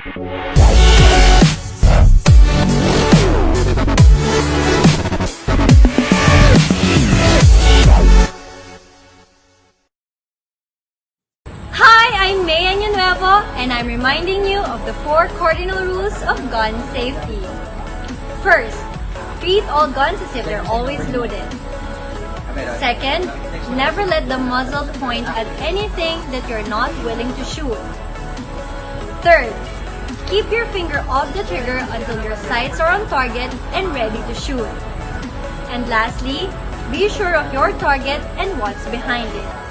Hi, I'm May Nuevo, and I'm reminding you of the 4 cardinal rules of gun safety. First, treat all guns as if they're always loaded. Second, never let the muzzle point at anything that you're not willing to shoot. Third, keep your finger off the trigger until your sights are on target and ready to shoot. And lastly, be sure of your target and what's behind it.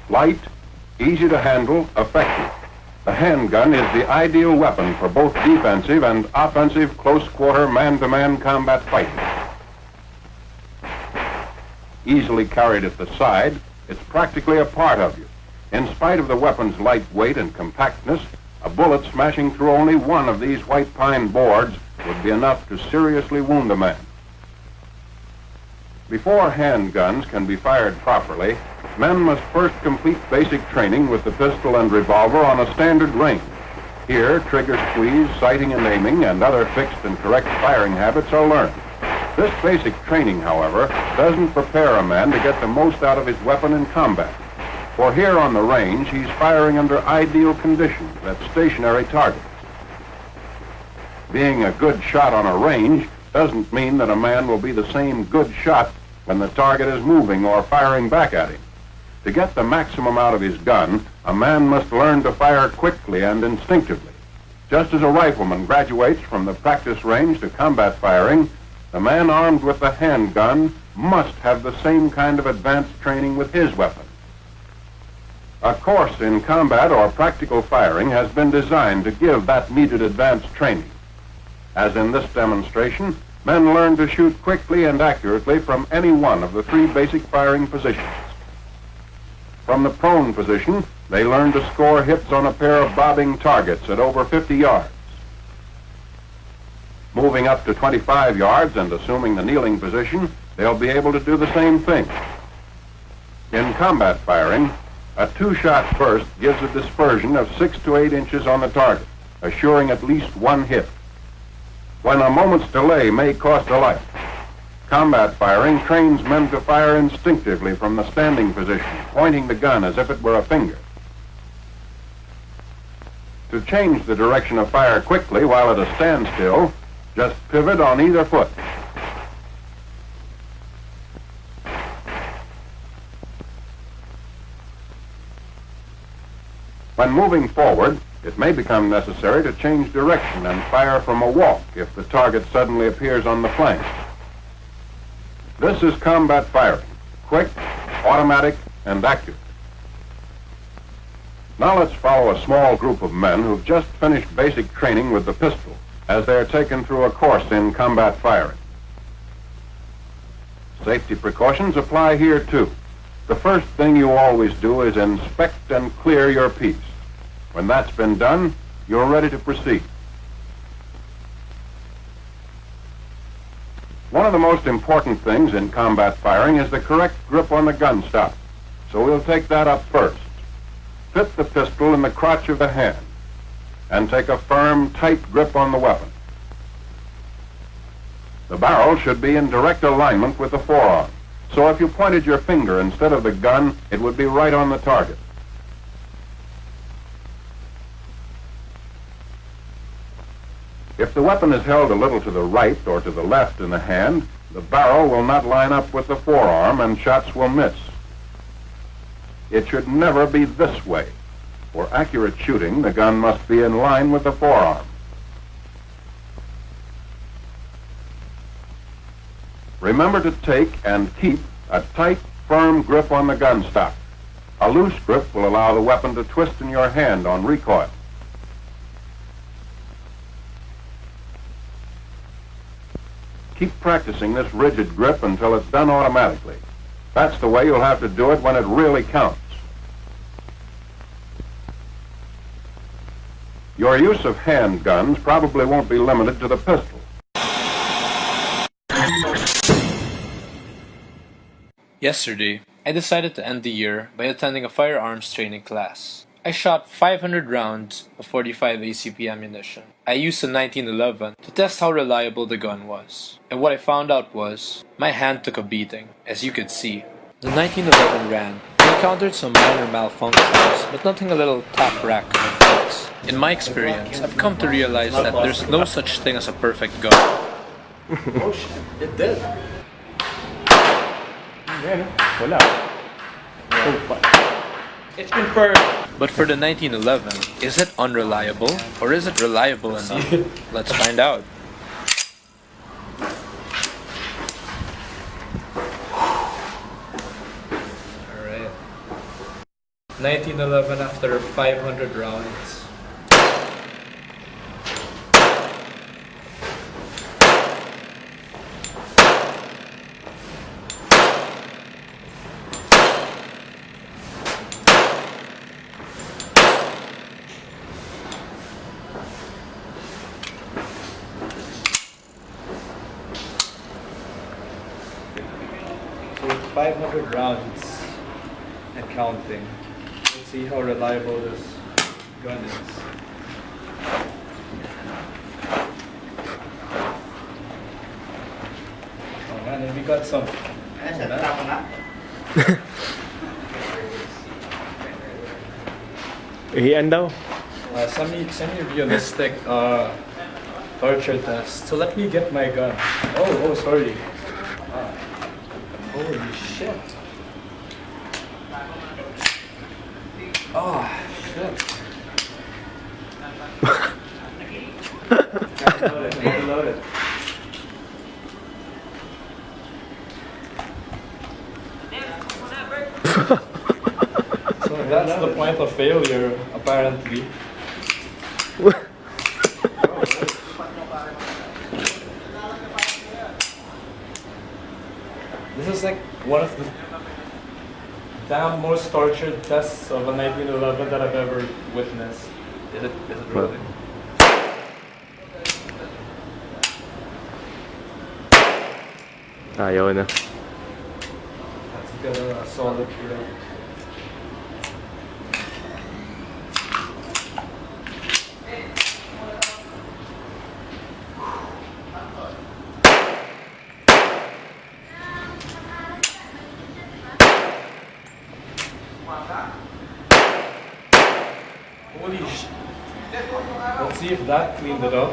Light, easy to handle, effective. The handgun is the ideal weapon for both defensive and offensive close-quarter man-to-man combat fighting. Easily carried at the side, it's practically a part of you. In spite of the weapon's light weight and compactness, a bullet smashing through only one of these white pine boards would be enough to seriously wound a man. Before handguns can be fired properly, men must first complete basic training with the pistol and revolver on a standard range. Here, trigger squeeze, sighting and aiming, and other fixed and correct firing habits are learned. This basic training, however, doesn't prepare a man to get the most out of his weapon in combat. For here on the range, he's firing under ideal conditions at stationary targets. Being a good shot on a range doesn't mean that a man will be the same good shot when the target is moving or firing back at him. To get the maximum out of his gun, a man must learn to fire quickly and instinctively. Just as a rifleman graduates from the practice range to combat firing, the man armed with the handgun must have the same kind of advanced training with his weapon. A course in combat or practical firing has been designed to give that needed advanced training. As in this demonstration, men learn to shoot quickly and accurately from any one of the three basic firing positions. From the prone position, they learn to score hits on a pair of bobbing targets at over 50 yards. Moving up to 25 yards and assuming the kneeling position, they'll be able to do the same thing. In combat firing, a two-shot burst gives a dispersion of 6 to 8 inches on the target, assuring at least one hit. When a moment's delay may cost a life, combat firing trains men to fire instinctively from the standing position, pointing the gun as if it were a finger. To change the direction of fire quickly while at a standstill, just pivot on either foot. When moving forward, it may become necessary to change direction and fire from a walk if the target suddenly appears on the flank. This is combat firing, quick, automatic, and accurate. Now let's follow a small group of men who've just finished basic training with the pistol as they're taken through a course in combat firing. Safety precautions apply here too. The first thing you always do is inspect and clear your piece. When that's been done, you're ready to proceed. One of the most important things in combat firing is the correct grip on the gun stock. So we'll take that up first. Fit the pistol in the crotch of the hand and take a firm, tight grip on the weapon. The barrel should be in direct alignment with the forearm. So if you pointed your finger instead of the gun, it would be right on the target. If the weapon is held a little to the right or to the left in the hand, the barrel will not line up with the forearm and shots will miss. It should never be this way. For accurate shooting, the gun must be in line with the forearm. Remember to take and keep a tight, firm grip on the gun stock. A loose grip will allow the weapon to twist in your hand on recoil. Keep practicing this rigid grip until it's done automatically. That's the way you'll have to do it when it really counts. Your use of handguns probably won't be limited to the pistol. Yesterday, I decided to end the year by attending a firearms training class. I shot 500 rounds of 45 ACP ammunition. I used a 1911 to test how reliable the gun was. And what I found out was, my hand took a beating, as you could see. The 1911 ran. I encountered some minor malfunctions, but nothing a little tap rack could fix. In my experience, I've come to realize that there's no such thing as a perfect gun. Oh shit, it did. Wala. It's confirmed. But for the 1911, is it unreliable or is it reliable enough? Let's find out. Alright. 1911 after 500 rounds. So 500 rounds and counting. Let's see how reliable this gun is. Oh man, and we got some. Ihian daw. Semi-realistic torture test. So let me get my gun. Oh, sorry. Oh, Holy shit. Oh, shit. Can't load it, can't load it. So that's the point of failure, apparently. This is like one of the damn most tortured tests of a 1911 that I've ever witnessed. Is it really? Ayaw na. Let's get a solid drill. Holy shit. Let's see if that cleaned it up.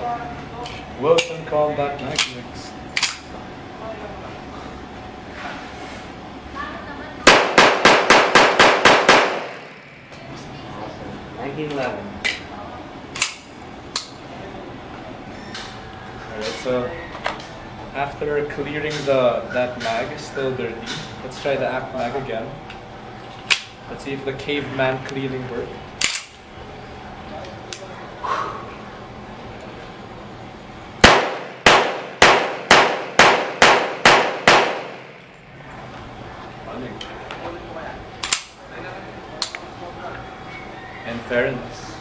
Wilson Combat Magnix. Alright, so after clearing that mag is still dirty, let's try the act mag again. Let's see if the caveman cleaning worked. In fairness,